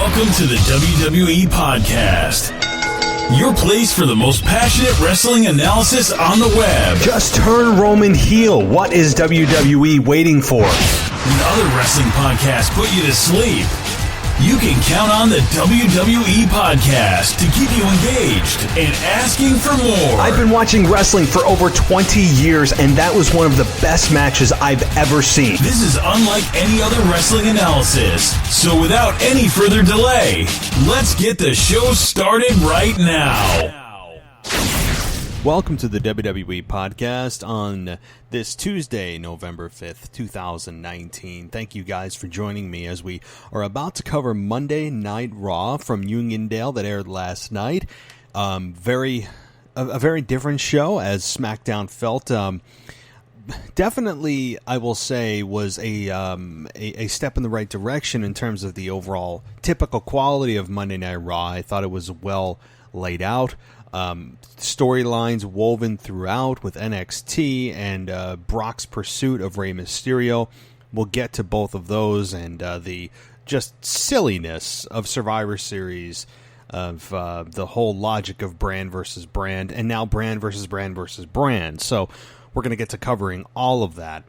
Welcome to the WWE Podcast, your place for the most passionate wrestling analysis on the web. Just turn Roman heel. What is WWE waiting for? When other wrestling podcasts put you to sleep, you can count on the WWE Podcast to keep you engaged and asking for more. I've been watching wrestling for over 20 years, and that was one of the best matches I've ever seen. This is unlike any other wrestling analysis. So without any further delay, let's get the show started right now. Welcome to the WWE Podcast on this Tuesday, November 5th, 2019. Thank you guys for joining me as we are about to cover Monday Night Raw from Uniondale that aired last night. A very different show as SmackDown felt. Definitely, I will say, was a step in the right direction in terms of the overall typical quality of Monday Night Raw. I thought it was well laid out. Storylines woven throughout with NXT and Brock's pursuit of Rey Mysterio. We'll get to both of those and the just silliness of Survivor Series, of the whole logic of brand versus brand, and now brand versus brand versus brand. So we're going to get to covering all of that.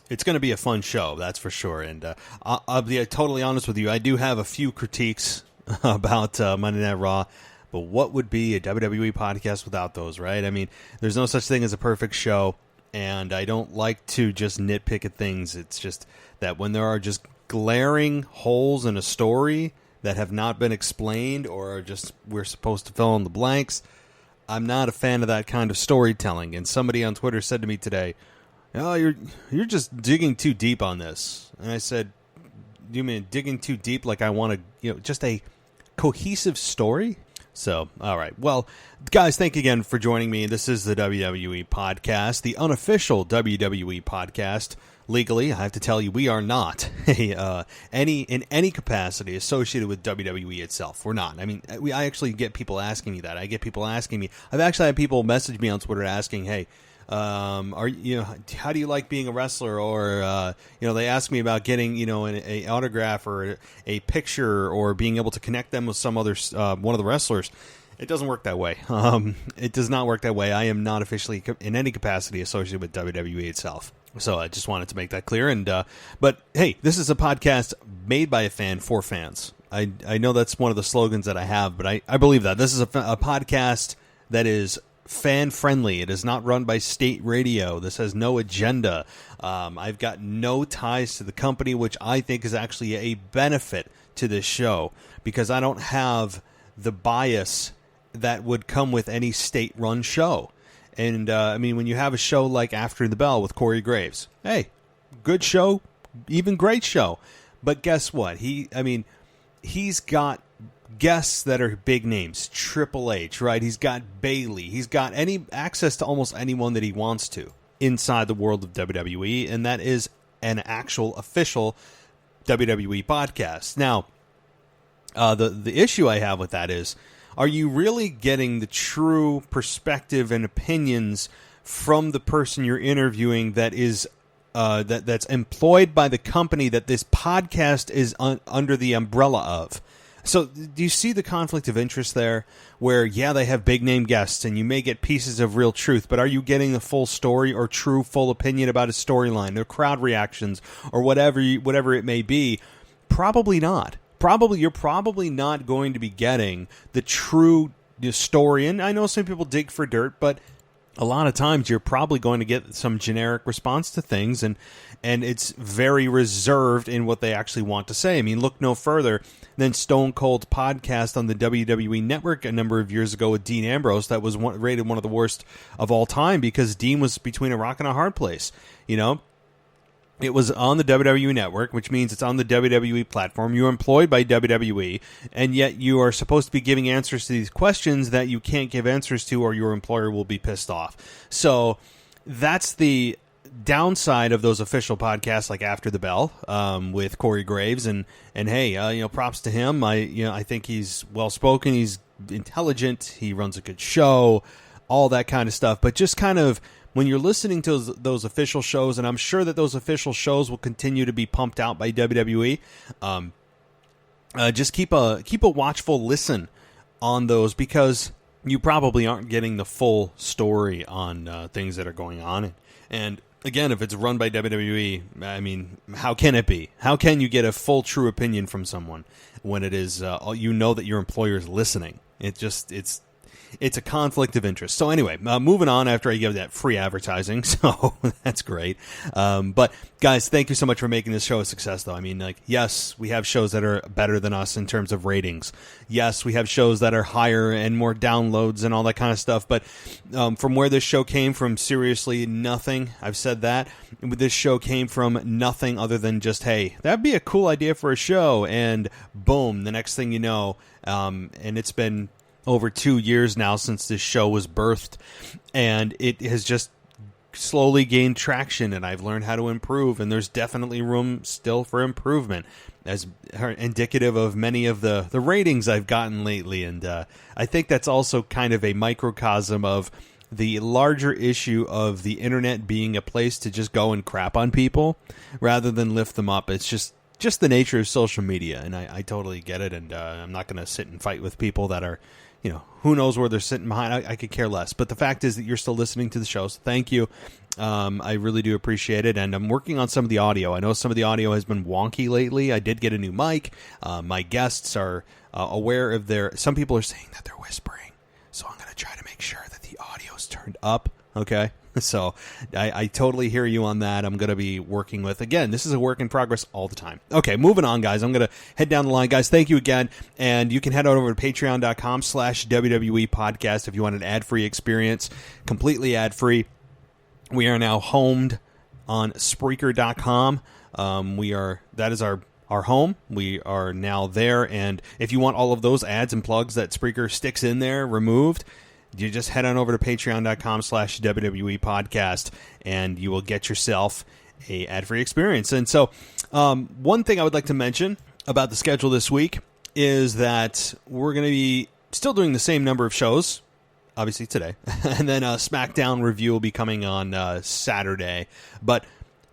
It's going to be a fun show, that's for sure. And I'll be totally honest with you, I do have a few critiques about Monday Night Raw. But what would be a WWE podcast without those, right? I mean, there's no such thing as a perfect show, and I don't like to just nitpick at things. It's just that when there are just glaring holes in a story that have not been explained or are just we're supposed to fill in the blanks, I'm not a fan of that kind of storytelling. And somebody on Twitter said to me today, "Oh, you're just digging too deep on this." And I said, "Do you mean digging too deep like I want to, just a cohesive story?" So, all right. Well, guys, thank you again for joining me. This is the WWE Podcast, the unofficial WWE Podcast. Legally, I have to tell you, we are not in any capacity associated with WWE itself. We're not. I mean, I actually get people asking me that. I get people asking me. I've actually had people message me on Twitter asking, "Hey, how do you like being a wrestler?" Or they ask me about getting an autograph or a picture or being able to connect them with some other one of the wrestlers. It doesn't work that way. It does not work that way. I am not officially in any capacity associated with WWE itself. So I just wanted to make that clear. And but hey, this is a podcast made by a fan for fans. I know that's one of the slogans that I have, but I believe that this is a podcast that is fan-friendly. It is not run by state radio. This has no agenda. I've got no ties to the company, which I think is actually a benefit to this show because I don't have the bias that would come with any state-run show. And, I mean, when you have a show like After the Bell with Corey Graves, hey, good show, even great show. But guess what? He's got guests that are big names, Triple H, right? He's got Bayley. He's got any access to almost anyone that he wants to inside the world of WWE, and that is an actual official WWE podcast. Now, the issue I have with that is, are you really getting the true perspective and opinions from the person you're interviewing that is that's employed by the company that this podcast is under the umbrella of? So do you see the conflict of interest there where, yeah, they have big-name guests and you may get pieces of real truth, but are you getting the full story or true full opinion about a storyline, their crowd reactions, or whatever it may be? Probably not. You're probably not going to be getting the true story. And I know some people dig for dirt, but a lot of times you're probably going to get some generic response to things, and it's very reserved in what they actually want to say. I mean, look no further than Stone Cold's podcast on the WWE Network a number of years ago with Dean Ambrose that was rated one of the worst of all time because Dean was between a rock and a hard place. It was on the WWE Network, which means it's on the WWE platform. You're employed by WWE, and yet you are supposed to be giving answers to these questions that you can't give answers to, or your employer will be pissed off. So that's the downside of those official podcasts like After the Bell with Corey Graves. And hey, props to him. I think he's well-spoken. He's intelligent. He runs a good show, all that kind of stuff. But just kind of when you're listening to those official shows, and I'm sure that those official shows will continue to be pumped out by WWE, just keep a watchful listen on those, because you probably aren't getting the full story on things that are going on. And again, if it's run by WWE, I mean, how can it be? How can you get a full, true opinion from someone when it is, you know that your employer is listening? It's a conflict of interest. So anyway, moving on after I give that free advertising. So that's great. But guys, thank you so much for making this show a success, though. I mean, like, yes, we have shows that are better than us in terms of ratings. Yes, we have shows that are higher and more downloads and all that kind of stuff. But from where this show came from, seriously, nothing. I've said that. This show came from nothing other than just, hey, that'd be a cool idea for a show. And boom, the next thing you know, and it's been over 2 years now since this show was birthed, and it has just slowly gained traction, and I've learned how to improve, and there's definitely room still for improvement, as indicative of many of the ratings I've gotten lately. And I think that's also kind of a microcosm of the larger issue of the internet being a place to just go and crap on people rather than lift them up. It's just the nature of social media, and I totally get it, and I'm not going to sit and fight with people that are, you know, who knows where they're sitting behind. I could care less. But the fact is that you're still listening to the show, so thank you. I really do appreciate it, and I'm working on some of the audio. I know some of the audio has been wonky lately. I did get a new mic. My guests are aware of some people are saying that they're whispering, so I'm going to try to make sure that the audio's turned up, okay? So I totally hear you on that. I'm going to be working with, again, this is a work in progress all the time. Okay, moving on, guys. I'm going to head down the line. Guys, thank you again. And you can head on over to patreon.com/WWE podcast if you want an ad-free experience, completely ad-free. We are now homed on Spreaker.com. That is our home. We are now there. And if you want all of those ads and plugs that Spreaker sticks in there removed, you just head on over to patreon.com/WWE podcast, and you will get yourself a ad-free experience. And so one thing I would like to mention about the schedule this week is that we're going to be still doing the same number of shows, obviously today, and then a SmackDown review will be coming on Saturday. But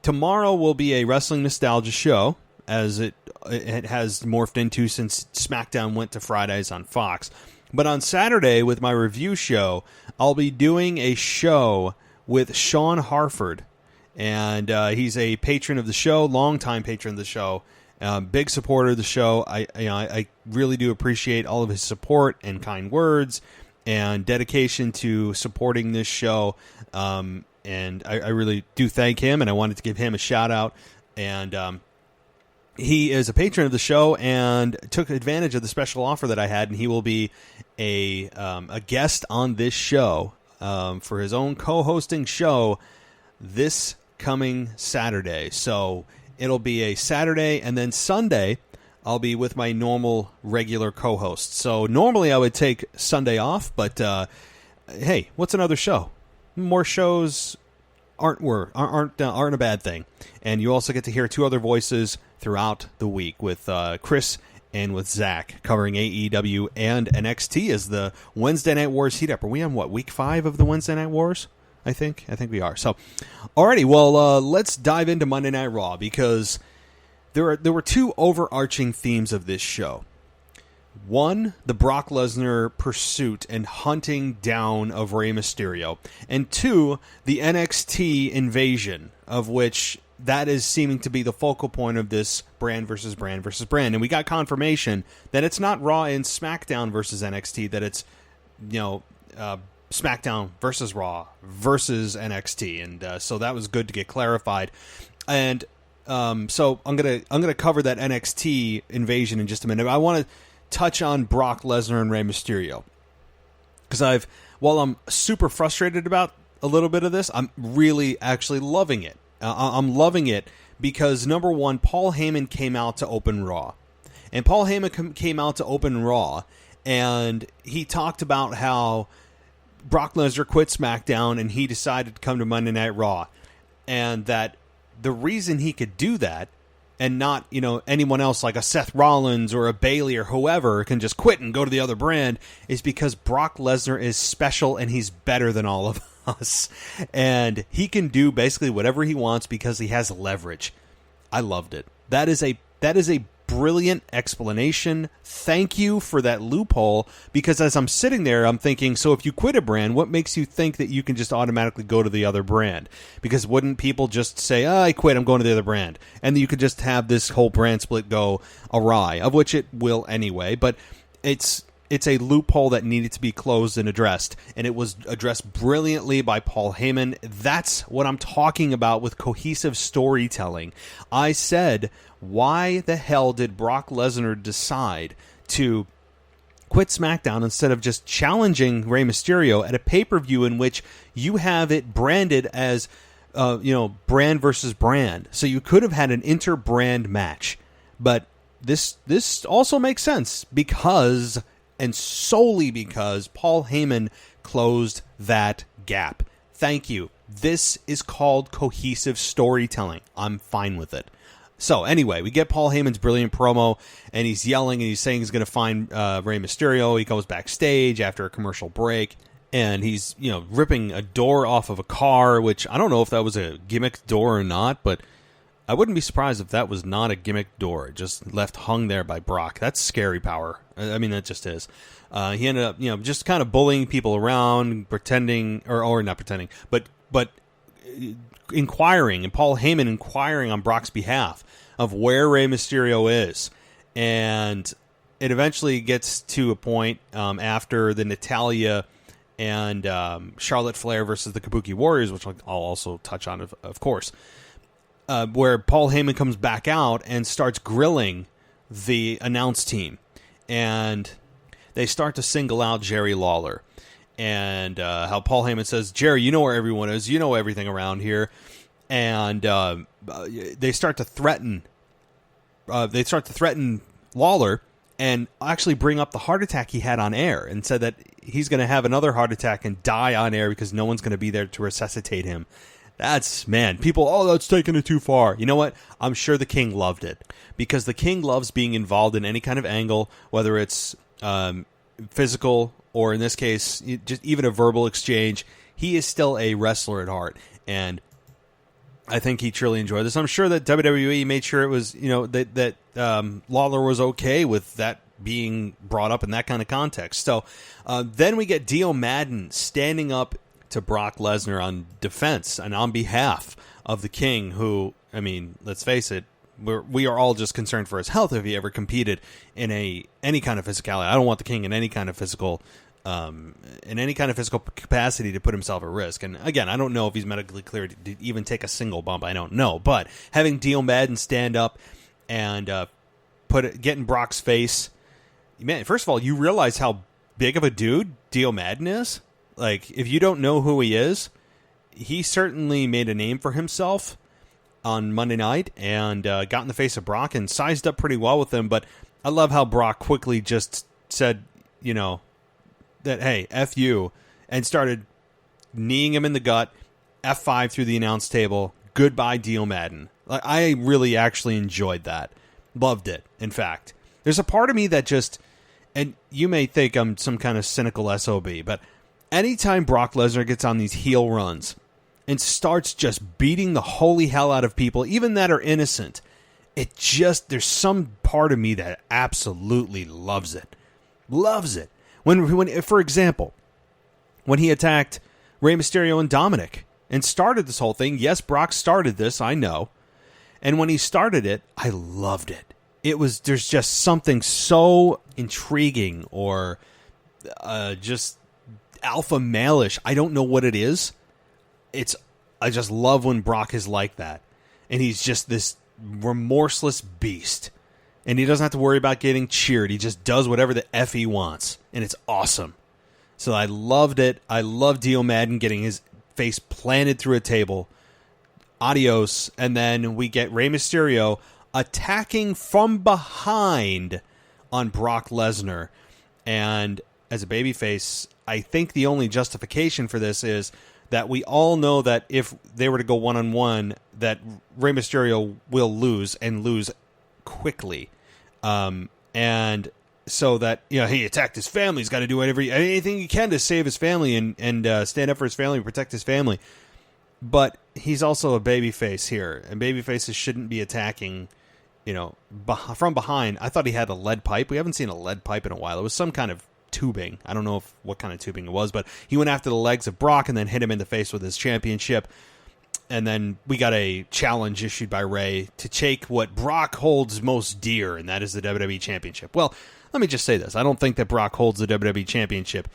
tomorrow will be a wrestling nostalgia show, as it has morphed into since SmackDown went to Fridays on Fox. But on Saturday, with my review show, I'll be doing a show with Sean Harford. And he's a patron of the show, longtime patron of the show, big supporter of the show. I really do appreciate all of his support and kind words and dedication to supporting this show. And I really do thank him, and I wanted to give him a shout-out. And he is a patron of the show and took advantage of the special offer that I had, and he will be a guest on this show for his own co-hosting show this coming Saturday. So it'll be a Saturday, and then Sunday I'll be with my normal regular co-host. So normally I would take Sunday off, but hey, what's another show? More shows aren't a bad thing. And you also get to hear two other voices throughout the week with Chris and with Zach, covering AEW and NXT as the Wednesday Night Wars heat up. Are we on week 5 of the Wednesday Night Wars? I think we are. So, alrighty, well, let's dive into Monday Night Raw, because there were two overarching themes of this show. One, the Brock Lesnar pursuit and hunting down of Rey Mysterio. And two, the NXT invasion, of which that is seeming to be the focal point of this brand versus brand versus brand. And we got confirmation that it's not Raw and SmackDown versus NXT, that it's, SmackDown versus Raw versus NXT. And so that was good to get clarified. And so I'm gonna cover that NXT invasion in just a minute. I want to touch on Brock Lesnar and Rey Mysterio, because while I'm super frustrated about a little bit of this, I'm really actually loving it. I'm loving it because, number one, Paul Heyman came out to open Raw. And Paul Heyman came out to open Raw, and he talked about how Brock Lesnar quit SmackDown and he decided to come to Monday Night Raw. And that the reason he could do that, and not, anyone else like a Seth Rollins or a Bayley or whoever can just quit and go to the other brand, is because Brock Lesnar is special and he's better than all of us. And he can do basically whatever he wants because he has leverage. I loved it. That is a brilliant explanation. Thank you for that loophole, because as I'm sitting there, I'm thinking, so if you quit a brand, what makes you think that you can just automatically go to the other brand? Because wouldn't people just say, I quit, I'm going to the other brand? And you could just have this whole brand split go awry, of which it will anyway, but it's a loophole that needed to be closed and addressed, and it was addressed brilliantly by Paul Heyman. That's what I'm talking about with cohesive storytelling. I said, why the hell did Brock Lesnar decide to quit SmackDown instead of just challenging Rey Mysterio at a pay-per-view in which you have it branded as, brand versus brand? So you could have had an inter-brand match, but this also makes sense because, and solely because, Paul Heyman closed that gap. Thank you. This is called cohesive storytelling. I'm fine with it. So anyway, we get Paul Heyman's brilliant promo, and he's yelling and he's saying he's going to find Rey Mysterio. He goes backstage after a commercial break, and he's ripping a door off of a car, which I don't know if that was a gimmick door or not, but I wouldn't be surprised if that was not a gimmick door. It just left hung there by Brock. That's scary power. I mean, that just is. He ended up, just kind of bullying people around, pretending, or not pretending, but inquiring, and Paul Heyman inquiring on Brock's behalf of where Rey Mysterio is. And it eventually gets to a point after the Natalya and Charlotte Flair versus the Kabuki Warriors, which I'll also touch on, of course, where Paul Heyman comes back out and starts grilling the announce team. And they start to single out Jerry Lawler. And how Paul Heyman says, Jerry, you know where everyone is. You know everything around here. And they start to threaten. They start to threaten Lawler and actually bring up the heart attack he had on air, and said that he's going to have another heart attack and die on air because no one's going to be there to resuscitate him. That's taking it too far. You know what? I'm sure the King loved it, because the King loves being involved in any kind of angle, whether it's physical or, in this case, just even a verbal exchange. He is still a wrestler at heart, and I think he truly enjoyed this. I'm sure that WWE made sure it was, that Lawler was okay with that being brought up in that kind of context. So then we get Dio Madden standing up to Brock Lesnar on defense and on behalf of the King, who, I mean, let's face it, we are all just concerned for his health if he ever competed in any kind of physicality. I don't want the King in any kind of physical capacity to put himself at risk. And again, I don't know if he's medically cleared to even take a single bump. I don't know. But having Dio Madden stand up and get in Brock's face, man, first of all, you realize how big of a dude Dio Madden is. Like, if you don't know who he is, he certainly made a name for himself on Monday night and got in the face of Brock and sized up pretty well with him. But I love how Brock quickly just said, that, hey, F you, and started kneeing him in the gut, F5 through the announce table, goodbye Dio Madden. Like, I really actually enjoyed that. Loved it, in fact. There's a part of me that just, and you may think I'm some kind of cynical SOB, but anytime Brock Lesnar gets on these heel runs and starts just beating the holy hell out of people, even that are innocent, there's some part of me that absolutely loves it. Loves it. When, for example, when he attacked Rey Mysterio and Dominic and started this whole thing, yes, Brock started this, I know. And when he started it, I loved it. There's just something so intriguing or just alpha male-ish. I don't know what it is. I just love when Brock is like that. And he's just this remorseless beast. And he doesn't have to worry about getting cheered. He just does whatever the F he wants. And it's awesome. So I loved it. I love Dio Madden getting his face planted through a table. Adios. And then we get Rey Mysterio attacking from behind on Brock Lesnar. And as a babyface, I think the only justification for this is that we all know that if they were to go one-on-one, that Rey Mysterio will lose and lose quickly. And so that, he attacked his family. He's got to do anything he can to save his family and stand up for his family, protect his family. But he's also a babyface here, and babyfaces shouldn't be attacking from behind. I thought he had a lead pipe. We haven't seen a lead pipe in a while. It was some kind of tubing. I don't know what kind of tubing it was, but he went after the legs of Brock and then hit him in the face with his championship. And then we got a challenge issued by Rey to take what Brock holds most dear, and that is the WWE Championship. Well, let me just say this. I don't think that Brock holds the WWE Championship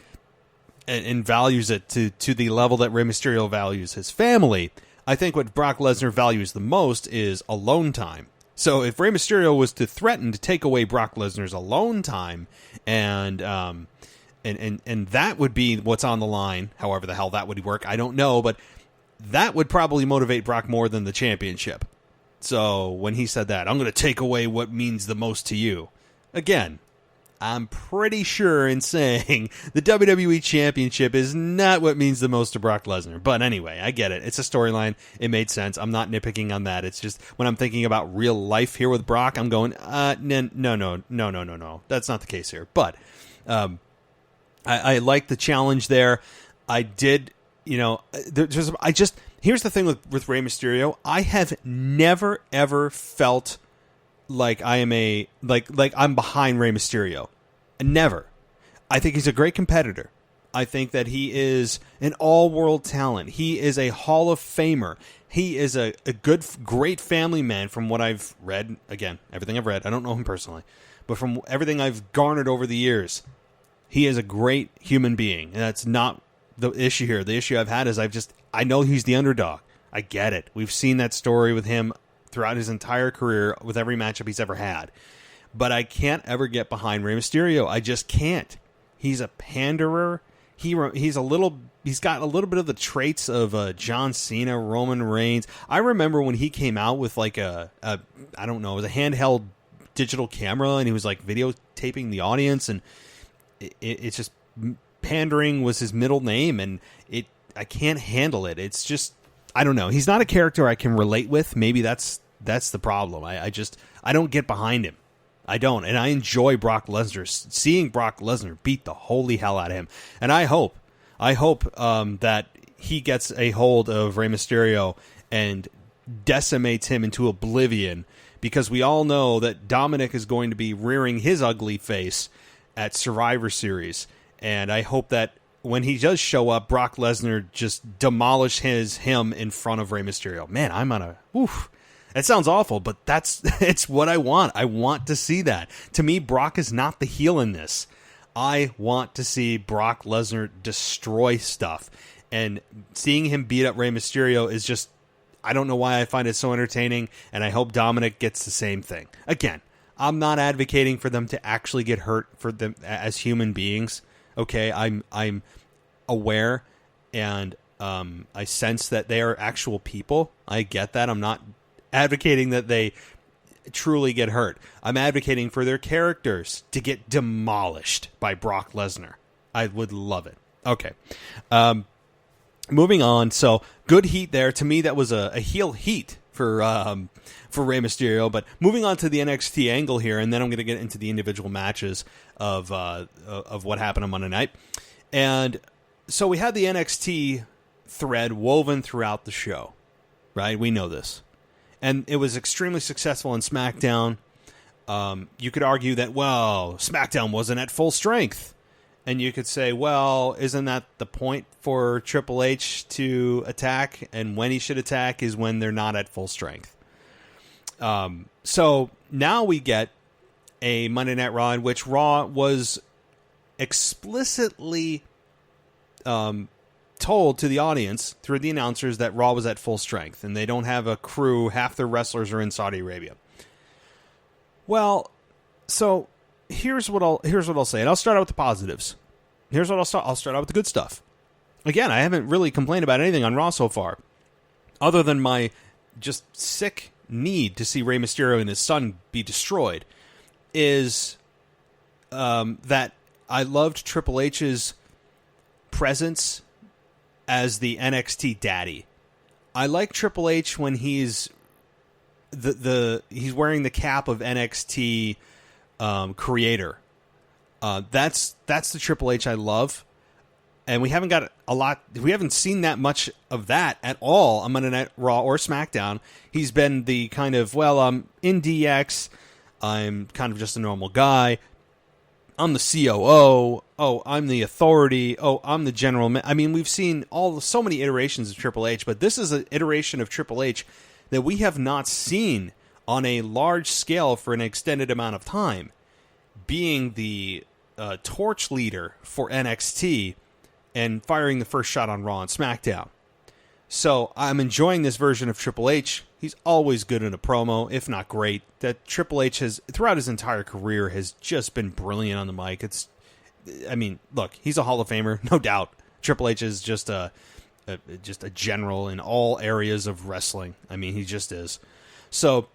and values it to the level that Rey Mysterio values his family. I think what Brock Lesnar values the most is alone time. So if Rey Mysterio was to threaten to take away Brock Lesnar's alone time, and that would be what's on the line, however the hell that would work, I don't know, but that would probably motivate Brock more than the championship. So when he said that, I'm going to take away what means the most to you. Again, I'm pretty sure in saying the WWE Championship is not what means the most to Brock Lesnar. But anyway, I get it. It's a storyline. It made sense. I'm not nitpicking on that. It's just when I'm thinking about real life here with Brock, I'm going, no. That's not the case here. But I like the challenge there. I did, here's the thing with Rey Mysterio. I have never, ever felt like I am I'm behind Rey Mysterio. Never. I think he's a great competitor. I think that he is an all-world talent. He is a Hall of Famer. He is a great family man from what I've read. Again, everything I've read. I don't know him personally. But from everything I've garnered over the years, he is a great human being. And that's not the issue here. The issue I've had is I know he's the underdog. I get it. We've seen that story with him throughout his entire career with every matchup he's ever had. But I can't ever get behind Rey Mysterio. I just can't. He's a panderer. He's got a little bit of the traits of John Cena, Roman Reigns. I remember when he came out with like I don't know, it was a handheld digital camera, and he was like videotaping the audience, and it's just pandering was his middle name, and I can't handle it. It's just, I don't know. He's not a character I can relate with. Maybe that's the problem. I don't get behind him. I don't. And I enjoy Brock Lesnar. Seeing Brock Lesnar beat the holy hell out of him. And I hope that he gets a hold of Rey Mysterio and decimates him into oblivion, because we all know that Dominic is going to be rearing his ugly face at Survivor Series. And I hope that when he does show up, Brock Lesnar just demolish him in front of Rey Mysterio. Man, I'm on a... Oof. That sounds awful, but it's what I want. I want to see that. To me, Brock is not the heel in this. I want to see Brock Lesnar destroy stuff. And seeing him beat up Rey Mysterio is just... I don't know why I find it so entertaining, and I hope Dominic gets the same thing. Again, I'm not advocating for them to actually get hurt for them as human beings. Okay, I'm aware, and I sense that they are actual people. I get that. I'm not advocating that they truly get hurt. I'm advocating for their characters to get demolished by Brock Lesnar. I would love it. Okay. Moving on. So good heat there. To me, that was a heel heat for Rey Mysterio. But moving on to the NXT angle here, and then I'm going to get into the individual matches of what happened on Monday night. And so we had the NXT thread woven throughout the show, right? We know this. And it was extremely successful on SmackDown. You could argue that, well, SmackDown wasn't at full strength. And you could say, well, isn't that the point for Triple H to attack? And when he should attack is when they're not at full strength. So now we get a Monday Night Raw in which Raw was explicitly told to the audience through the announcers that Raw was at full strength, and they don't have a crew. Half their wrestlers are in Saudi Arabia. Well, so here's what I'll say, and I'll start out with the positives. Here's what I'll start out with the good stuff. Again, I haven't really complained about anything on Raw so far, other than my just sick need to see Rey Mysterio and his son be destroyed. Is that I loved Triple H's presence as the NXT daddy. I like Triple H when he's he's wearing the cap of NXT creator. That's the Triple H I love. And we haven't got we haven't seen that much of that at all on Monday Night Raw or SmackDown. He's been the kind of, well, I'm in DX, I'm kind of just a normal guy, I'm the COO, oh, I'm the authority, oh, I'm the general I mean, we've seen so many iterations of Triple H, but this is an iteration of Triple H that we have not seen on a large scale for an extended amount of time, being the torch leader for NXT and firing the first shot on Raw and SmackDown. So I'm enjoying this version of Triple H. He's always good in a promo, if not great. That Triple H has, throughout his entire career, has just been brilliant on the mic. Look, he's a Hall of Famer, no doubt. Triple H is just a general in all areas of wrestling. I mean, he just is. So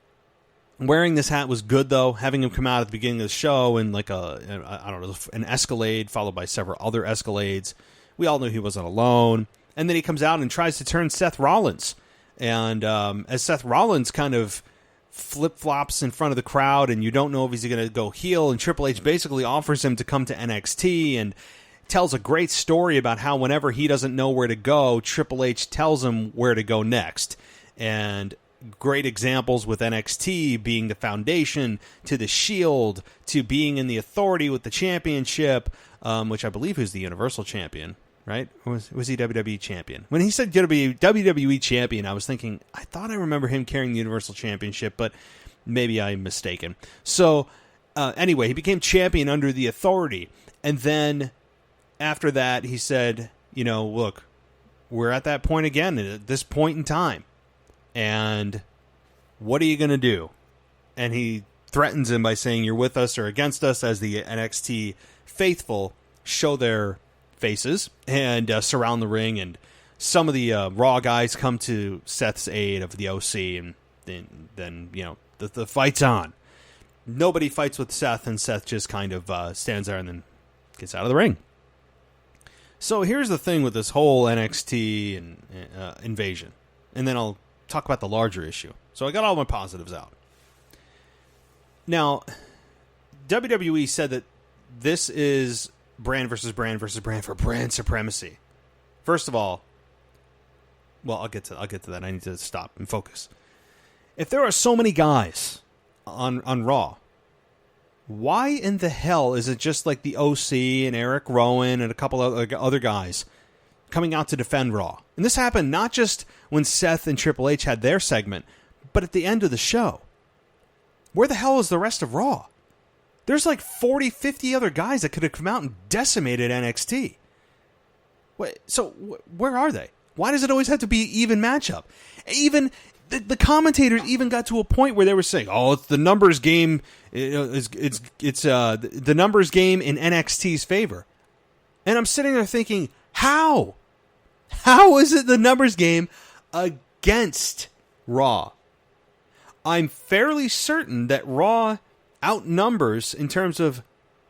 wearing this hat was good, though. Having him come out at the beginning of the show and an Escalade followed by several other Escalades. We all knew he wasn't alone. And then he comes out and tries to turn Seth Rollins. And as Seth Rollins kind of flip-flops in front of the crowd and you don't know if he's going to go heel, and Triple H basically offers him to come to NXT and tells a great story about how whenever he doesn't know where to go, Triple H tells him where to go next. And great examples with NXT being the foundation, to the Shield, to being in the Authority with the championship, which I believe is the Universal Champion, right? Or was he WWE Champion? When he said WWE Champion, I was thinking, I thought I remember him carrying the Universal Championship, but maybe I'm mistaken. So anyway, he became champion under the Authority. And then after that, he said, look, we're at that point again, at this point in time. And what are you going to do? And he threatens him by saying, you're with us or against us, as the NXT faithful show their faces and surround the ring. And some of the Raw guys come to Seth's aid of the OC. And then the fight's on. Nobody fights with Seth, and Seth just kind of stands there and then gets out of the ring. So here's the thing with this whole NXT and invasion. And then I'll talk about the larger issue. So I got all my positives out. Now, WWE said that this is brand versus brand versus brand for brand supremacy. First of all, well, I'll get to that. I need to stop and focus. If there are so many guys on Raw, why in the hell is it just like the OC and Eric Rowan and a couple of other guys coming out to defend Raw? And this happened not just when Seth and Triple H had their segment, but at the end of the show. Where the hell is the rest of Raw? There's like 40, 50 other guys that could have come out and decimated NXT. So where are they? Why does it always have to be even matchup? Even the commentators even got to a point where they were saying, "Oh, it's the numbers game. It's the numbers game in NXT's favor." And I'm sitting there thinking, how? How is it the numbers game against Raw? I'm fairly certain that Raw outnumbers, in terms of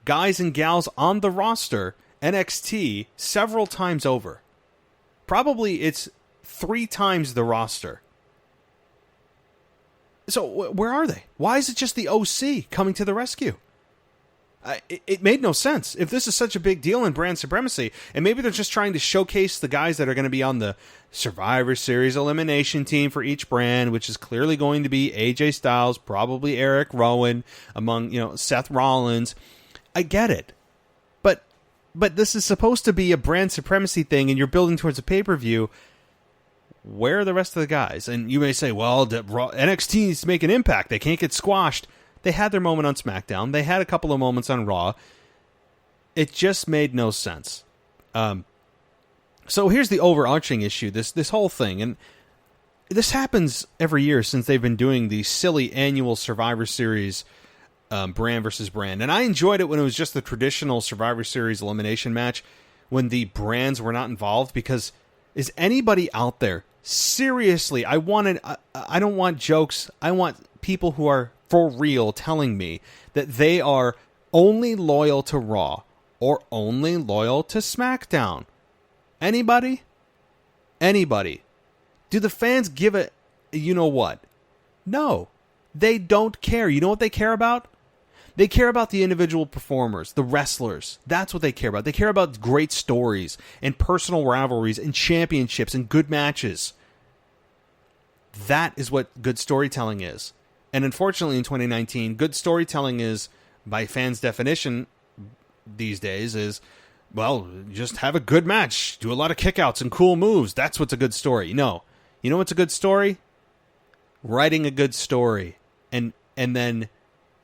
guys and gals on the roster, NXT several times over. Probably it's 3 times the roster. So where are they? Why is it just the OC coming to the rescue? It made no sense. If this is such a big deal in brand supremacy, and maybe they're just trying to showcase the guys that are going to be on the Survivor Series elimination team for each brand, which is clearly going to be AJ Styles, probably Eric Rowan, among Seth Rollins. I get it, but this is supposed to be a brand supremacy thing, and you're building towards a pay-per-view. Where are the rest of the guys? And you may say, well, NXT needs to make an impact. They can't get squashed. They had their moment on SmackDown. They had a couple of moments on Raw. It just made no sense. So here's the overarching issue, this whole thing. And this happens every year since they've been doing the silly annual Survivor Series brand versus brand. And I enjoyed it when it was just the traditional Survivor Series elimination match, when the brands were not involved. Because is anybody out there, seriously, I don't want jokes. I want people who are for real telling me that they are only loyal to Raw or only loyal to SmackDown. Anybody? Do the fans give a you know what? No, they don't care. You know what they care about? They care about the individual performers, the wrestlers. That's what they care about. They care about great stories and personal rivalries and championships and good matches. That is what good storytelling is. And unfortunately in 2019, good storytelling is, by fans' definition these days, is, well, just have a good match, do a lot of kickouts and cool moves. That's what's a good story. No. You know what's a good story? Writing a good story and then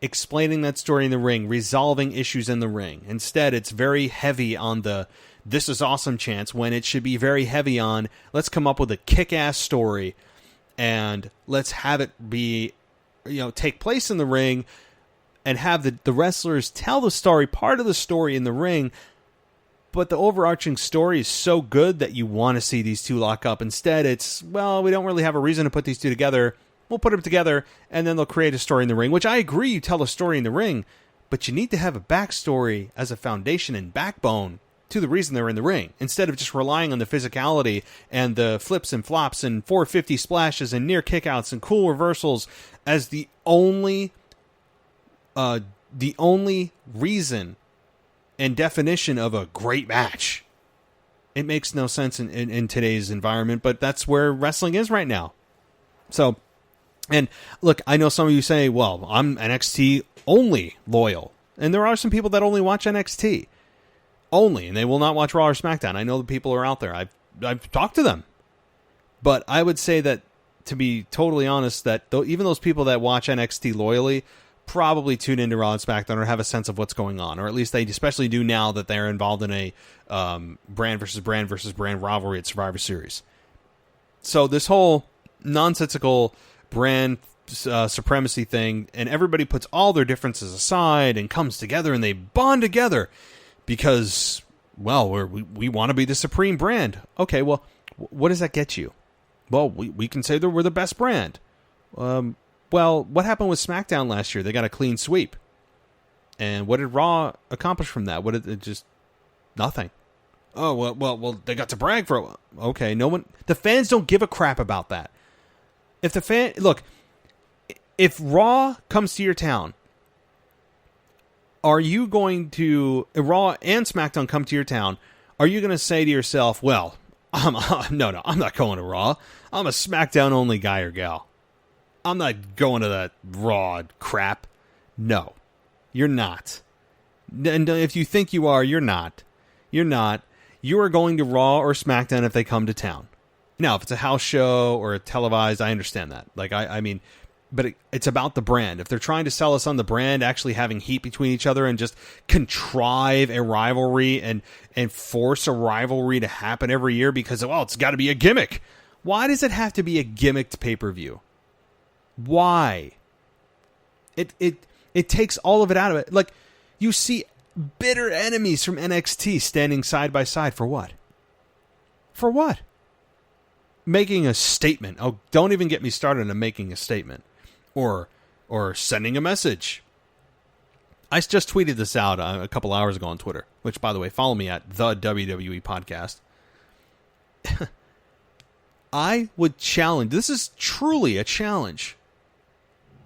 explaining that story in the ring, resolving issues in the ring. Instead, it's very heavy on the "this is awesome" chants, when it should be very heavy on let's come up with a kick-ass story and let's have it be, take place in the ring and have the wrestlers tell the story, part of the story in the ring. But the overarching story is so good that you want to see these two lock up. Instead, it's, well, we don't really have a reason to put these two together. We'll put them together, and then they'll create a story in the ring, which I agree, you tell a story in the ring, but you need to have a backstory as a foundation and backbone to the reason they're in the ring, instead of just relying on the physicality and the flips and flops and 450 splashes and near kickouts and cool reversals as the only reason and definition of a great match. It makes no sense in today's environment, but that's where wrestling is right now. So, and look, I know some of you say, well, I'm NXT only loyal. And there are some people that only watch NXT only, and they will not watch Raw or SmackDown. I know the people are out there. I've talked to them. But I would say that, to be totally honest, that even those people that watch NXT loyally probably tune into Raw and SmackDown or have a sense of what's going on, or at least they especially do now that they're involved in a brand versus brand rivalry at Survivor Series. So this whole nonsensical brand supremacy thing, and everybody puts all their differences aside and comes together and they bond together because, well, we want to be the supreme brand. Okay, well, what does that get you? Well, we can say that we're the best brand. Well, what happened with SmackDown last year? They got a clean sweep. And what did Raw accomplish from that? What did it just... Nothing. Oh, well, they got to brag for... Okay, no one... The fans don't give a crap about that. Look, if Raw comes to your town, are you going to... Raw and SmackDown come to your town, are you going to say to yourself, well, I'm not going to Raw. I'm a SmackDown-only guy or gal. I'm not going to that Raw crap. No, you're not. And if you think you are, you're not. You're not. You are going to Raw or SmackDown if they come to town. Now, if it's a house show or a televised, I understand that. Like, I mean, but it's about the brand. If they're trying to sell us on the brand, actually having heat between each other and just contrive a rivalry and force a rivalry to happen every year because, well, it's got to be a gimmick. Why does it have to be a gimmicked pay-per-view? Why? It takes all of it out of it. Like, you see bitter enemies from NXT standing side by side for what? For what? Making a statement. Oh, don't even get me started on making a statement. Or sending a message. I just tweeted this out a couple hours ago on Twitter, which, by the way, follow me at the WWE Podcast. I would challenge, this is truly a challenge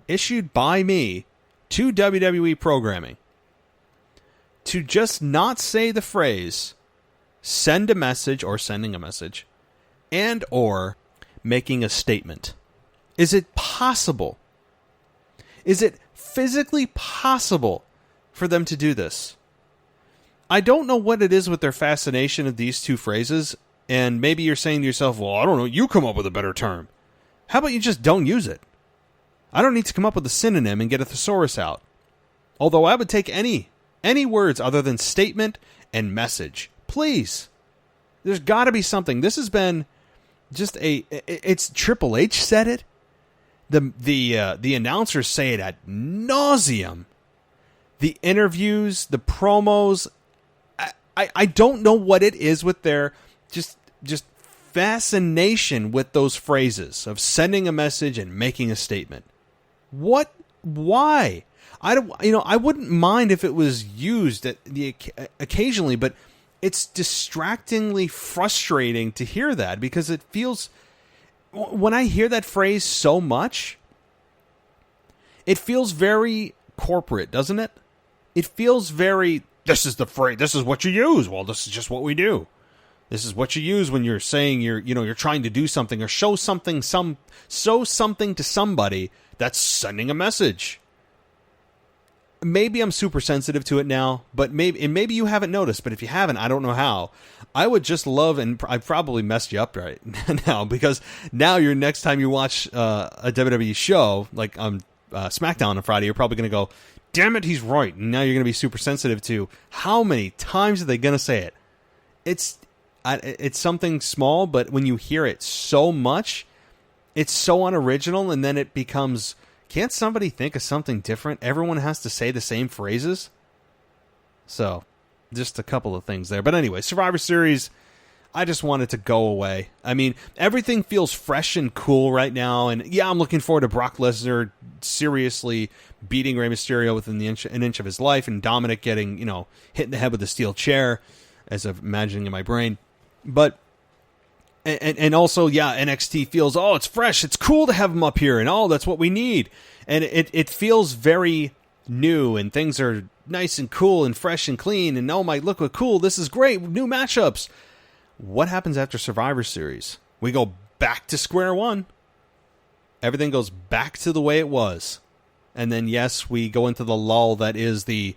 issued by me to WWE programming, to just not say the phrase send a message or sending a message and or making a statement. Is it possible? Is it physically possible for them to do this? I don't know what it is with their fascination of these two phrases, and maybe you're saying to yourself, well, I don't know, you come up with a better term. How about you just don't use it? I don't need to come up with a synonym and get a thesaurus out. Although I would take any words other than statement and message. Please. There's got to be something. This has been just it's Triple H said it. The announcers say it ad nauseum. The interviews, the promos. I don't know what it is with their just fascination with those phrases of sending a message and making a statement. What? Why? I wouldn't mind if it was used occasionally, but it's distractingly frustrating to hear that because it feels, when I hear that phrase so much, it feels very corporate, doesn't it? It feels very, this is the phrase, this is what you use. Well, this is just what we do. This is what you use when you're saying you're trying to do something or show something to somebody that's sending a message. Maybe I'm super sensitive to it now, but maybe you haven't noticed. But if you haven't, I don't know how. I would just love, and I probably messed you up right now, because now next time you watch a WWE show, like on SmackDown on Friday, you're probably going to go, damn it, he's right. And now you're going to be super sensitive to how many times are they going to say it. It's something small, but when you hear it so much, it's so unoriginal, and then it becomes, can't somebody think of something different? Everyone has to say the same phrases. So, just a couple of things there. But anyway, Survivor Series, I just want it to go away. I mean, everything feels fresh and cool right now, and yeah, I'm looking forward to Brock Lesnar seriously beating Rey Mysterio within an inch of his life, and Dominic getting, hit in the head with a steel chair, as I'm imagining in my brain. But, and also, yeah, NXT feels, oh, it's fresh, it's cool to have them up here, and oh, that's what we need. And it feels very new, and things are nice and cool and fresh and clean, and oh my, look what cool, this is great, new matchups. What happens after Survivor Series? We go back to square one. Everything goes back to the way it was. And then, yes, we go into the lull that is the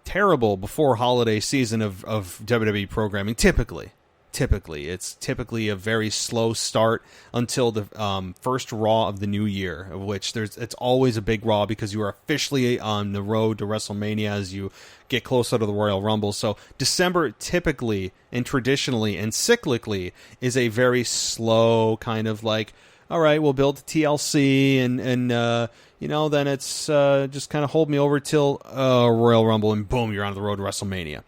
terrible before holiday season of WWE programming, typically. It's typically a very slow start until the first Raw of the new year, of which it's always a big Raw because you are officially on the road to WrestleMania as you get closer to the Royal Rumble. So December typically and traditionally and cyclically is a very slow kind of like, all right, we'll build TLC and then it's just kind of hold me over till Royal Rumble, and boom, you're on the road to WrestleMania.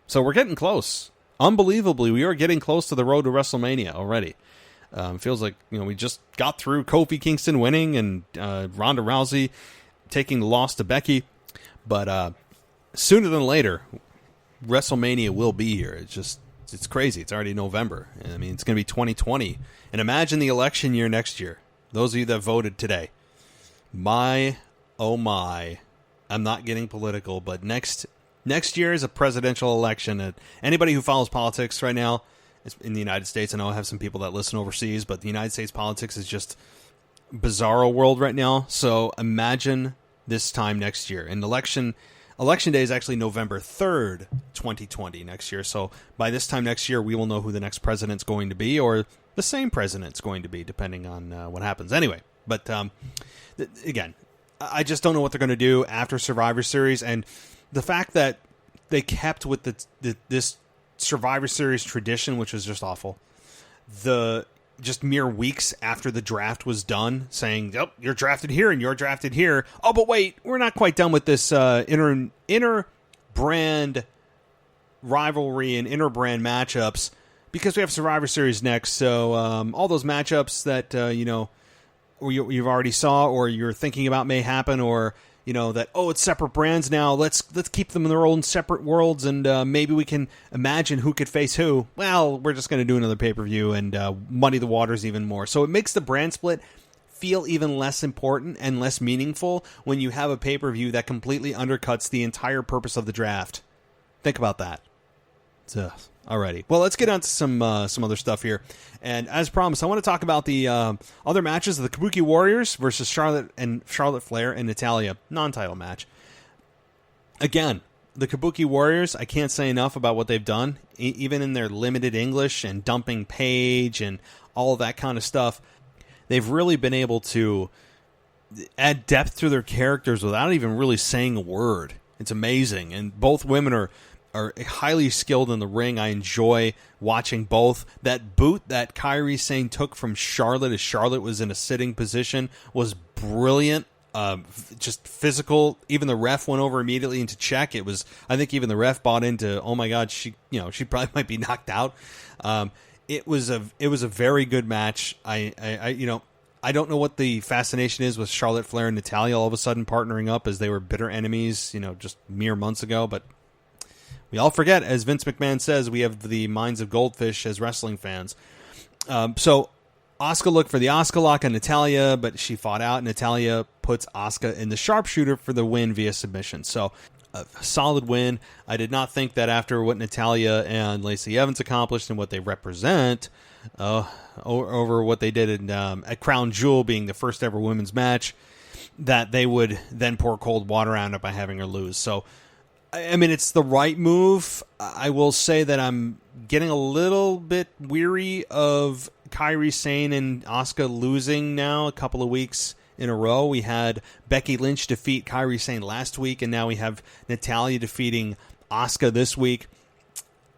So we're getting close. Unbelievably, we are getting close to the road to WrestleMania already. Feels like we just got through Kofi Kingston winning and Ronda Rousey taking the loss to Becky. But sooner than later, WrestleMania will be here. It's crazy. It's already November. I mean, it's going to be 2020. And imagine the election year next year. Those of you that voted today. My, oh my. I'm not getting political, but next year is a presidential election. And anybody who follows politics right now in the United States, I know I have some people that listen overseas, but the United States politics is just bizarro world right now. So imagine this time next year. And election day is actually November 3rd, 2020 next year. So by this time next year, we will know who the next president's going to be, or the same president's going to be, depending on what happens. Anyway, but again, I just don't know what they're going to do after Survivor Series. And the fact that they kept with this Survivor Series tradition, which was just awful, just mere weeks after the draft was done, saying, yep, you're drafted here and you're drafted here. Oh, but wait, we're not quite done with this inter-brand rivalry and inter-brand matchups because we have Survivor Series next. So all those matchups that, or you've already saw or you're thinking about may happen, or that, it's separate brands now. Let's keep them in their own separate worlds, and maybe we can imagine who could face who. Well, we're just going to do another pay-per-view and muddy the waters even more. So it makes the brand split feel even less important and less meaningful when you have a pay-per-view that completely undercuts the entire purpose of the draft. Think about that. Alrighty. Well, let's get on to some other stuff here. And as promised, I want to talk about the other matches of the Kabuki Warriors versus Charlotte Flair and Natalya. Non-title match. Again, the Kabuki Warriors, I can't say enough about what they've done. Even in their limited English and dumping Paige and all of that kind of stuff, they've really been able to add depth to their characters without even really saying a word. It's amazing. And both women are highly skilled in the ring. I enjoy watching both. That boot that Kairi Sane took from Charlotte as Charlotte was in a sitting position was brilliant. Just physical. Even the ref went over immediately into check. I think even the ref bought into, oh my God, she probably might be knocked out. It was a very good match. I don't know what the fascination is with Charlotte Flair and Natalya all of a sudden partnering up as they were bitter enemies, just mere months ago, but we all forget, as Vince McMahon says, we have the minds of goldfish as wrestling fans. So Asuka looked for the Asuka lock on Natalya, but she fought out. Natalya puts Asuka in the sharpshooter for the win via submission. So a solid win. I did not think that after what Natalya and Lacey Evans accomplished and what they represent over what they did at Crown Jewel being the first ever women's match, that they would then pour cold water on it by having her lose. So, I mean, it's the right move. I will say that I'm getting a little bit weary of Kairi Sane and Asuka losing now a couple of weeks in a row. We had Becky Lynch defeat Kairi Sane last week, and now we have Natalya defeating Asuka this week.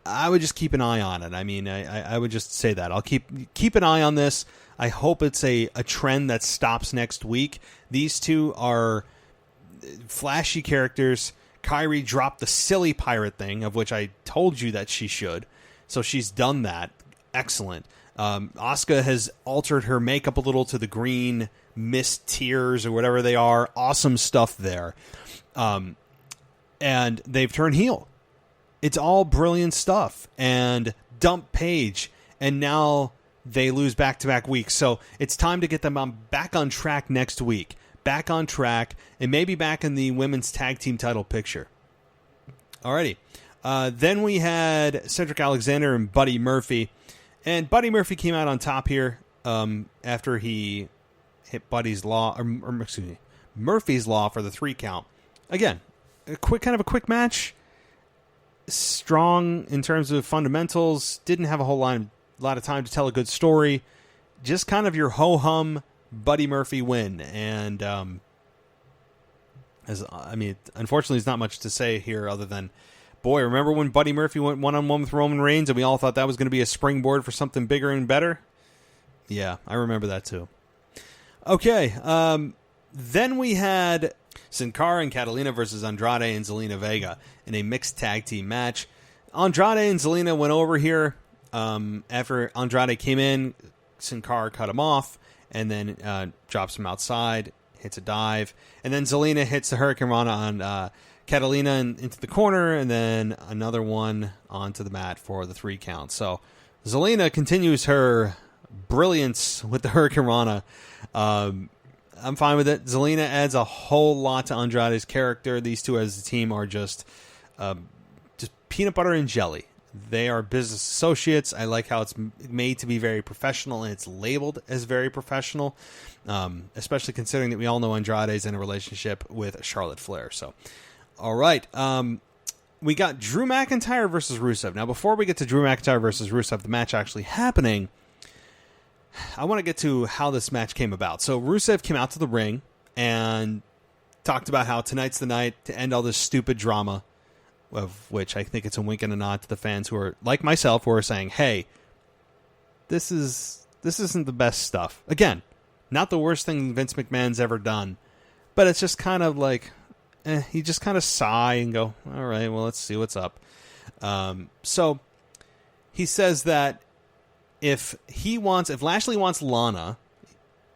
I would just keep an eye on it. I mean, I would just say that. I'll keep an eye on this. I hope it's a trend that stops next week. These two are flashy characters. Kairi dropped the silly pirate thing, of which I told you that she should. So she's done that. Excellent. Asuka has altered her makeup a little to the green mist tears or whatever they are. Awesome stuff there. And they've turned heel. It's all brilliant stuff. And dump Paige. And now they lose back-to-back weeks. So it's time to get them back on track next week. Back on track, and maybe back in the women's tag team title picture. Alrighty. Then we had Cedric Alexander and Buddy Murphy. And Buddy Murphy came out on top here after he hit Buddy's Law, or excuse me, Murphy's Law for the 3 count. Again, a quick match. Strong in terms of fundamentals. Didn't have a whole lot of time to tell a good story. Just kind of your ho-hum Buddy Murphy win. And unfortunately, there's not much to say here other than, boy, remember when Buddy Murphy went one-on-one with Roman Reigns and we all thought that was going to be a springboard for something bigger and better? Yeah, I remember that too. Okay, then we had Sin Cara and Catalina versus Andrade and Zelina Vega in a mixed tag team match. Andrade and Zelina went over here. After Andrade came in, Sin Cara cut him off and then drops him outside, hits a dive, and then Zelina hits the Hurricane Rana on Catalina into the corner, and then another one onto the mat for the 3 count. So Zelina continues her brilliance with the Hurricane Rana. I'm fine with it. Zelina adds a whole lot to Andrade's character. These two as a team are just peanut butter and jelly. They are business associates. I like how it's made to be very professional, and it's labeled as very professional, especially considering that we all know Andrade is in a relationship with Charlotte Flair. So, all right. We got Drew McIntyre versus Rusev. Now, before we get to Drew McIntyre versus Rusev, the match actually happening, I want to get to how this match came about. So Rusev came out to the ring and talked about how tonight's the night to end all this stupid drama, of which I think it's a wink and a nod to the fans who are, like myself, who are saying, hey, this isn't the best stuff. Again, not the worst thing Vince McMahon's ever done, but it's just kind of like, you just kind of sigh and go, all right, well, let's see what's up. So he says that if Lashley wants Lana,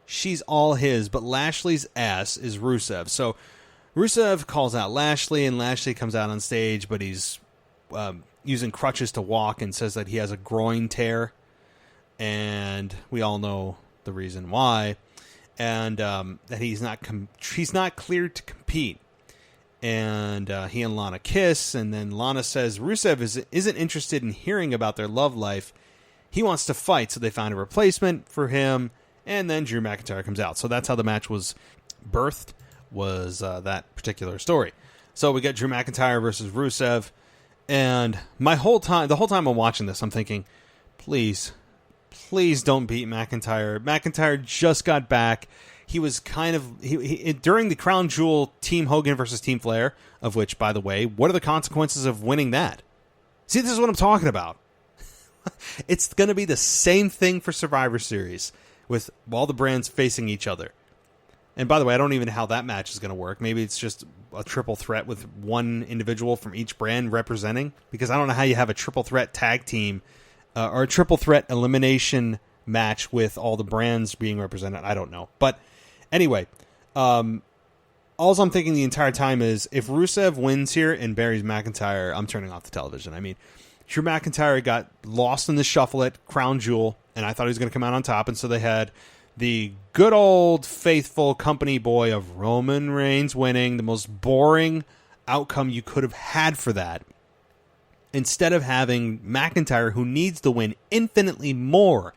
she's all his, but Lashley's ass is Rusev. So Rusev calls out Lashley, and Lashley comes out on stage, but he's using crutches to walk and says that he has a groin tear, and we all know the reason why, and that he's not cleared to compete. And he and Lana kiss, and then Lana says Rusev isn't interested in hearing about their love life. He wants to fight, so they found a replacement for him, and then Drew McIntyre comes out. So that's how the match was birthed, was that particular story. So we got Drew McIntyre versus Rusev, and the whole time I'm watching this, I'm thinking, please don't beat McIntyre. McIntyre just got back. He was during the Crown Jewel Team Hogan versus Team Flair, of which, by the way, what are the consequences of winning that? See, this is what I'm talking about. It's going to be the same thing for Survivor Series with all the brands facing each other. And by the way, I don't even know how that match is going to work. Maybe it's just a triple threat with one individual from each brand representing, because I don't know how you have a triple threat tag team or a triple threat elimination match with all the brands being represented. I don't know. But anyway, all I'm thinking the entire time is if Rusev wins here and buries McIntyre, I'm turning off the television. I mean, Drew McIntyre got lost in the shuffle at Crown Jewel, and I thought he was going to come out on top, and so they had the good old faithful company boy of Roman Reigns winning, the most boring outcome you could have had for that. Instead of having McIntyre, who needs the win infinitely more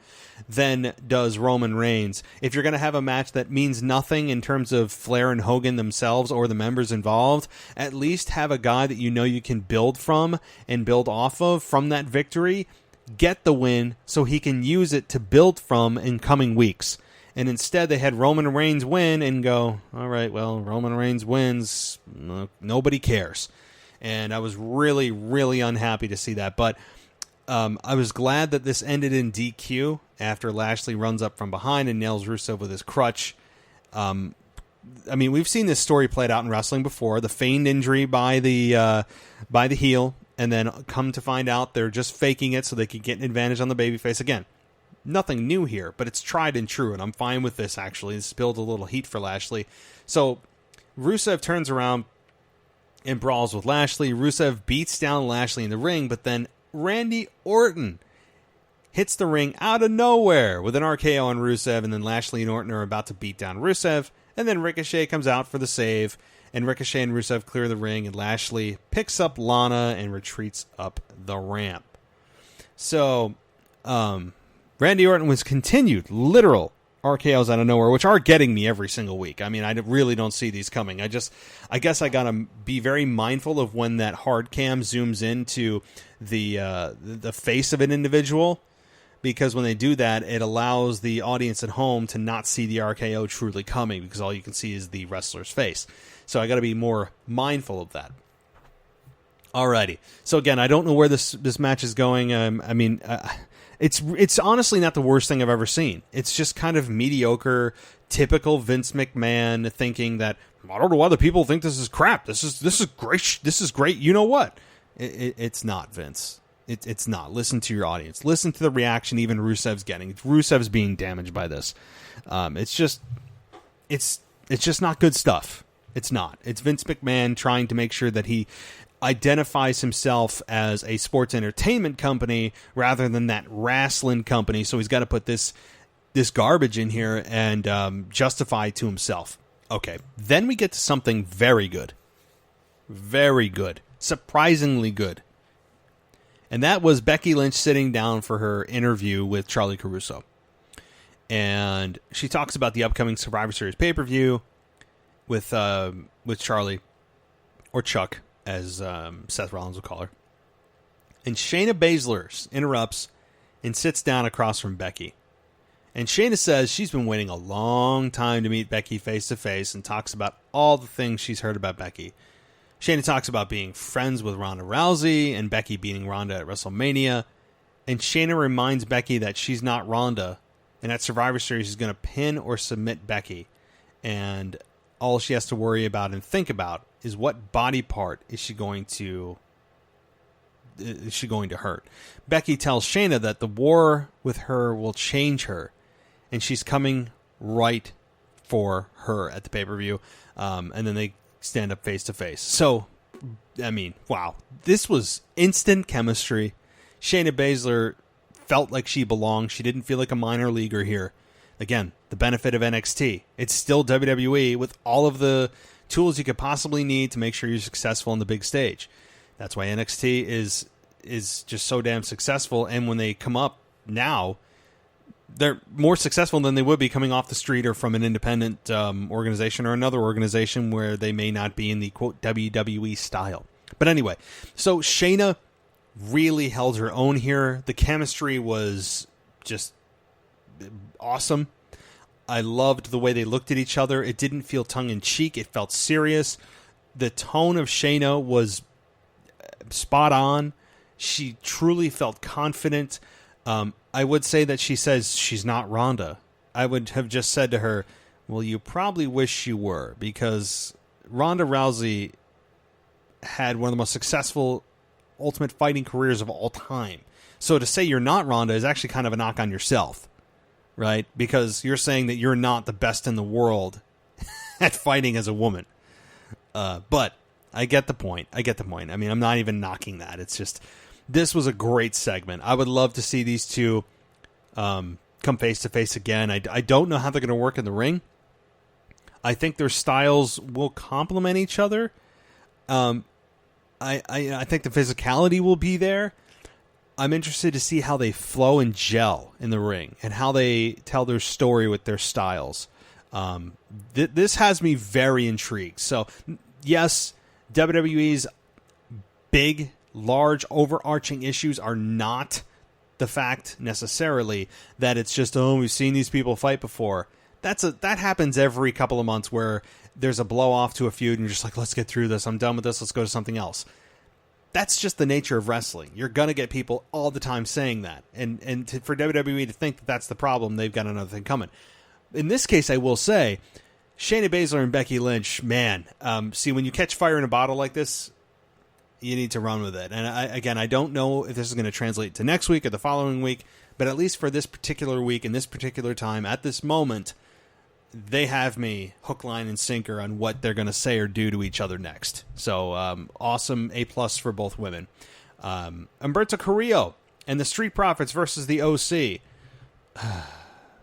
than does Roman Reigns. If you're going to have a match that means nothing in terms of Flair and Hogan themselves or the members involved, at least have a guy that you know you can build from and build off of from that victory, get the win so he can use it to build from in coming weeks. And instead they had Roman Reigns win and go, all right, well, Roman Reigns wins, nobody cares. And I was really, really unhappy to see that. But I was glad that this ended in DQ after Lashley runs up from behind and nails Rusev with his crutch. I mean, we've seen this story played out in wrestling before. The feigned injury by the heel, and then come to find out they're just faking it so they can get an advantage on the babyface. Again, nothing new here, but it's tried and true, and I'm fine with this, actually. This spilled a little heat for Lashley. So Rusev turns around and brawls with Lashley. Rusev beats down Lashley in the ring, but then Randy Orton hits the ring out of nowhere with an RKO on Rusev, and then Lashley and Orton are about to beat down Rusev, and then Ricochet comes out for the save, and Ricochet and Rusev clear the ring, and Lashley picks up Lana and retreats up the ramp. So, Randy Orton was continued literal RKOs out of nowhere, which are getting me every single week. I mean, I really don't see these coming. I guess I gotta be very mindful of when that hard cam zooms into the face of an individual, because when they do that, it allows the audience at home to not see the RKO truly coming, because all you can see is the wrestler's face. So I gotta be more mindful of that. Alrighty. So again, I don't know where this match is going. It's honestly not the worst thing I've ever seen. It's just kind of mediocre, typical Vince McMahon thinking that, I don't know why the people think this is crap. This is great. This is great. You know what? It's not, Vince. It's not. Listen to your audience. Listen to the reaction even Rusev's getting. Rusev's being damaged by this. It's just not good stuff. It's not. It's Vince McMahon trying to make sure that he identifies himself as a sports entertainment company rather than that wrestling company. So he's got to put this garbage in here and justify to himself. Okay, then we get to something very good. Very good. Surprisingly good. And that was Becky Lynch sitting down for her interview with Charlie Caruso. And she talks about the upcoming Survivor Series pay-per-view with Charlie, or Chuck, as Seth Rollins will call her. And Shayna Baszler interrupts and sits down across from Becky. And Shayna says she's been waiting a long time to meet Becky face-to-face and talks about all the things she's heard about Becky. Shayna talks about being friends with Ronda Rousey and Becky beating Ronda at WrestleMania. And Shayna reminds Becky that she's not Ronda, and at Survivor Series she's going to pin or submit Becky. And all she has to worry about and think about is what body part is she going to hurt. Becky tells Shayna that the war with her will change her, and she's coming right for her at the pay-per-view. And then they stand up face to face. So, I mean, wow. This was instant chemistry. Shayna Baszler felt like she belonged. She didn't feel like a minor leaguer here. Again, the benefit of NXT. It's still WWE with all of the tools you could possibly need to make sure you're successful on the big stage. That's why NXT is just so damn successful. And when they come up now, they're more successful than they would be coming off the street or from an independent organization or another organization where they may not be in the, quote, WWE style. But anyway, so Shayna really held her own here. The chemistry was just awesome. I loved the way they looked at each other. It didn't feel tongue-in-cheek. It felt serious. The tone of Shayna was spot on. She truly felt confident. I would say that she says she's not Ronda. I would have just said to her, well, you probably wish you were, because Ronda Rousey had one of the most successful Ultimate Fighting careers of all time. So to say you're not Ronda is actually kind of a knock on yourself, right? Because you're saying that you're not the best in the world at fighting as a woman. But I get the point. I mean, I'm not even knocking that. It's just this was a great segment. I would love to see these two come face to face again. I don't know how they're going to work in the ring. I think their styles will complement each other. I think the physicality will be there. I'm interested to see how they flow and gel in the ring and how they tell their story with their styles. This has me very intrigued. So, yes, WWE's big, large, overarching issues are not the fact necessarily that it's just, we've seen these people fight before. That happens every couple of months where there's a blow off to a feud and you're just like, let's get through this. I'm done with this. Let's go to something else. That's just the nature of wrestling. You're going to get people all the time saying that. And for WWE to think that that's the problem, they've got another thing coming. In this case, I will say, Shayna Baszler and Becky Lynch, man, see, when you catch fire in a bottle like this, you need to run with it. And I don't know if this is going to translate to next week or the following week, but at least for this particular week and this particular time, at this moment, they have me hook, line, and sinker on what they're going to say or do to each other next. So, awesome A+ for both women. Humberto Carrillo and the Street Profits versus the OC.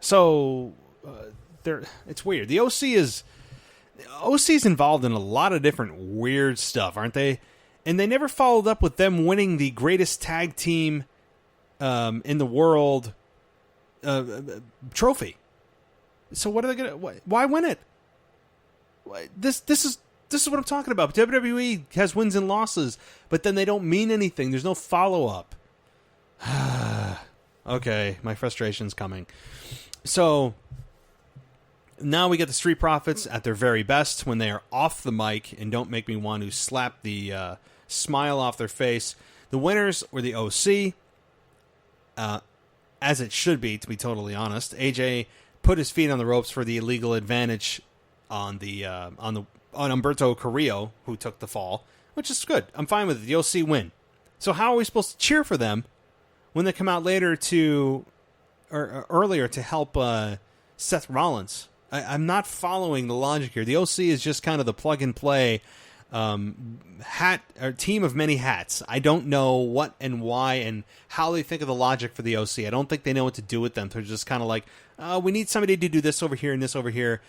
So, it's weird. The OC's involved in a lot of different weird stuff, aren't they? And they never followed up with them winning the greatest tag team in the world trophy. So what are they gonna? Why win it? This is what I'm talking about. WWE has wins and losses, but then they don't mean anything. There's no follow up. Okay, my frustration's coming. So now we get the Street Profits at their very best when they are off the mic and don't make me want to slap the smile off their face. The winners were the OC, as it should be, to be totally honest. AJ put his feet on the ropes for the illegal advantage on Humberto Carrillo, who took the fall, which is good. I'm fine with it. The OC win. So how are we supposed to cheer for them when they come out later earlier to help Seth Rollins? I'm not following the logic here. The OC is just kind of the plug and play team of many hats. I don't know what and why and how they think of the logic for the OC. I don't think they know what to do with them. They're just kind of like, we need somebody to do this over here and this over here.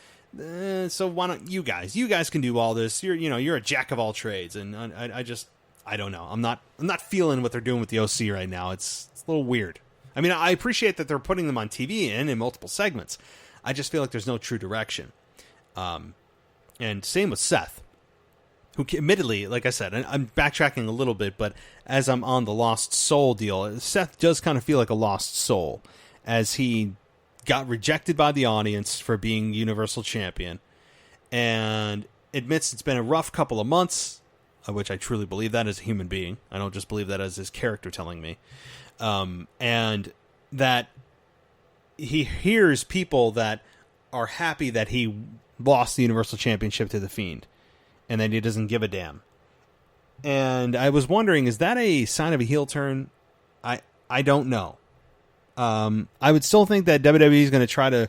So why don't you guys? You guys can do all this. You're a jack of all trades, and I don't know. I'm not feeling what they're doing with the OC right now. It's a little weird. I mean, I appreciate that they're putting them on TV and in multiple segments. I just feel like there's no true direction. And same with Seth, who admittedly, like I said, I'm backtracking a little bit, but as I'm on the lost soul deal, Seth does kind of feel like a lost soul as he got rejected by the audience for being Universal Champion and admits it's been a rough couple of months, which I truly believe that as a human being. I don't just believe that as his character telling me. And that he hears people that are happy that he lost the Universal Championship to The Fiend and that he doesn't give a damn. And I was wondering, is that a sign of a heel turn? I don't know. I would still think that WWE is going to try to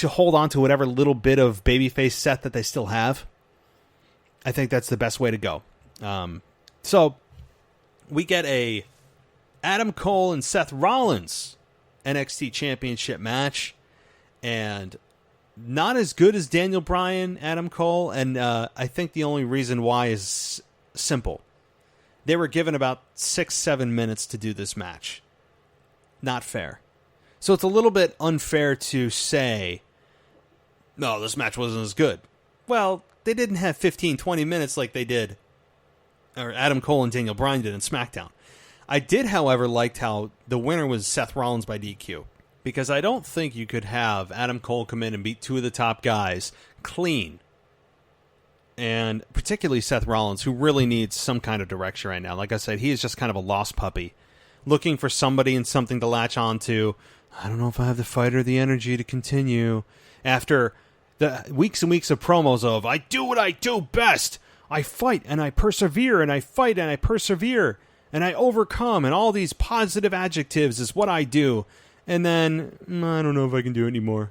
hold on to whatever little bit of babyface Seth that they still have. I think that's the best way to go. So we get a Adam Cole and Seth Rollins NXT Championship match, and not as good as Daniel Bryan, Adam Cole, and I think the only reason why is simple. They were given about 6-7 minutes to do this match. Not fair. So it's a little bit unfair to say, no, this match wasn't as good. Well, they didn't have 15-20 minutes like they did, or Adam Cole and Daniel Bryan did in SmackDown. I did, however, liked how the winner was Seth Rollins by DQ, because I don't think you could have Adam Cole come in and beat two of the top guys clean, and particularly Seth Rollins, who really needs some kind of direction right now. Like I said, he is just kind of a lost puppy, looking for somebody and something to latch onto. I don't know if I have the fight or the energy to continue. After the weeks and weeks of promos of, I do what I do best. I fight and I persevere, and I fight and I persevere, and I overcome, and all these positive adjectives is what I do. And then, I don't know if I can do it anymore.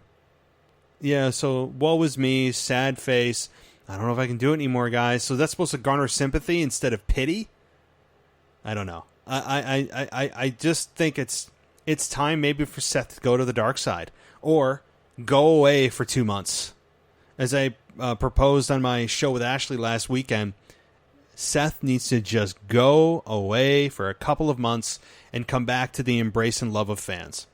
Yeah, so woe is me, sad face. I don't know if I can do it anymore, guys. So that's supposed to garner sympathy instead of pity? I don't know. I just think it's time maybe for Seth to go to the dark side or go away for 2 months. As I proposed on my show with Ashley last weekend, Seth needs to just go away for a couple of months and come back to the embrace and love of fans.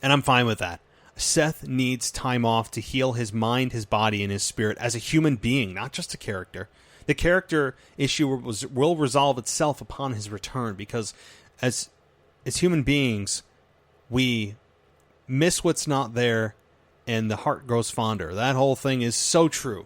And I'm fine with that. Seth needs time off to heal his mind, his body, and his spirit as a human being, not just a character. The character issue will resolve itself upon his return because as human beings, we miss what's not there and the heart grows fonder. That whole thing is so true,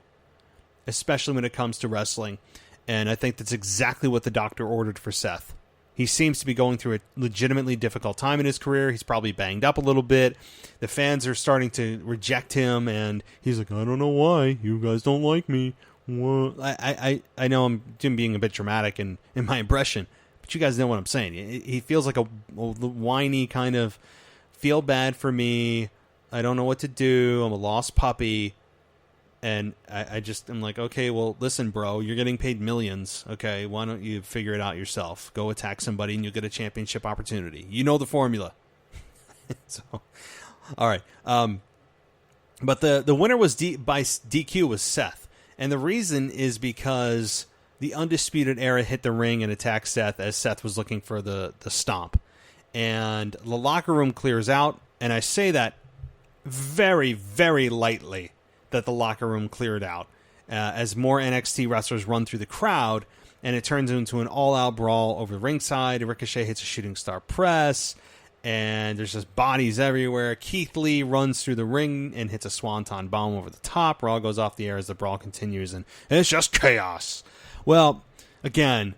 especially when it comes to wrestling. And I think that's exactly what the doctor ordered for Seth. He seems to be going through a legitimately difficult time in his career. He's probably banged up a little bit. The fans are starting to reject him, and he's like, I don't know why. You guys don't like me. What? I know I'm being a bit dramatic in my impression, but you guys know what I'm saying. He feels like a whiny kind of, feel bad for me. I don't know what to do. I'm a lost puppy. And I'm like, okay, well, listen, bro, you're getting paid millions. Okay, why don't you figure it out yourself? Go attack somebody and you'll get a championship opportunity. You know the formula. So, all right. But the winner was by DQ was Seth. And the reason is because the Undisputed Era hit the ring and attacked Seth as Seth was looking for the stomp. And the locker room clears out. And I say that very, very lightly, that the locker room cleared out as more NXT wrestlers run through the crowd, and it turns into an all-out brawl over the ringside. Ricochet hits a shooting star press, and there's just bodies everywhere. Keith Lee runs through the ring and hits a swanton bomb over the top. Raw goes off the air as the brawl continues, and it's just chaos. Well, again,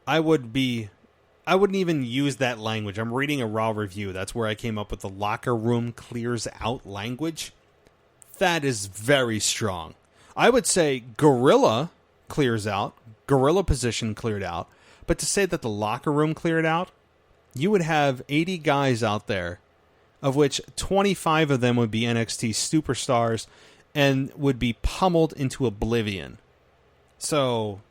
I wouldn't even use that language. I'm reading a Raw review. That's where I came up with the locker room clears out language. That is very strong. I would say gorilla clears out, gorilla position cleared out, but to say that the locker room cleared out, you would have 80 guys out there, of which 25 of them would be NXT superstars and would be pummeled into oblivion. So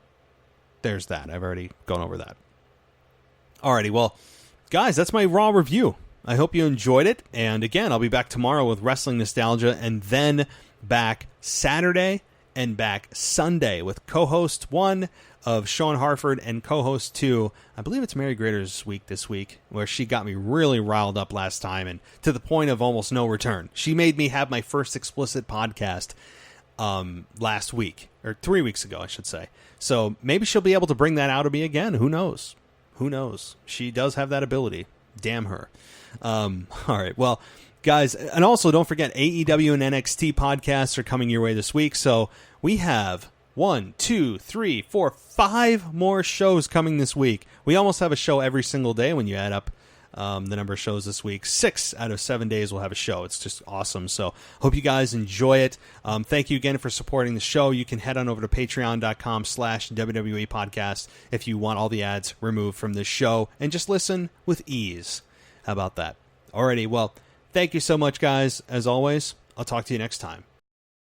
there's that. I've already gone over that. Alrighty, well, guys, that's my Raw review. I hope you enjoyed it. And again, I'll be back tomorrow with Wrestling Nostalgia, and then back Saturday and back Sunday with co-host 1 of Sean Harford and co-host 2. I believe it's Mary Grader's week this week, where she got me really riled up last time and to the point of almost no return. She made me have my first explicit podcast last week, or 3 weeks ago, I should say. So maybe she'll be able to bring that out of me again. Who knows? Who knows? She does have that ability. Damn her. All right. Well, guys, and also don't forget AEW and NXT podcasts are coming your way this week. So we have 5 more shows coming this week. We almost have a show every single day when you add up the number of shows this week. 6 out of 7 days we'll have a show. It's just awesome. So hope you guys enjoy it. Thank you again for supporting the show. You can head on over to patreon.com/WWE podcast if you want all the ads removed from this show and just listen with ease. How about that? Alrighty, well, thank you so much, guys. As always, I'll talk to you next time.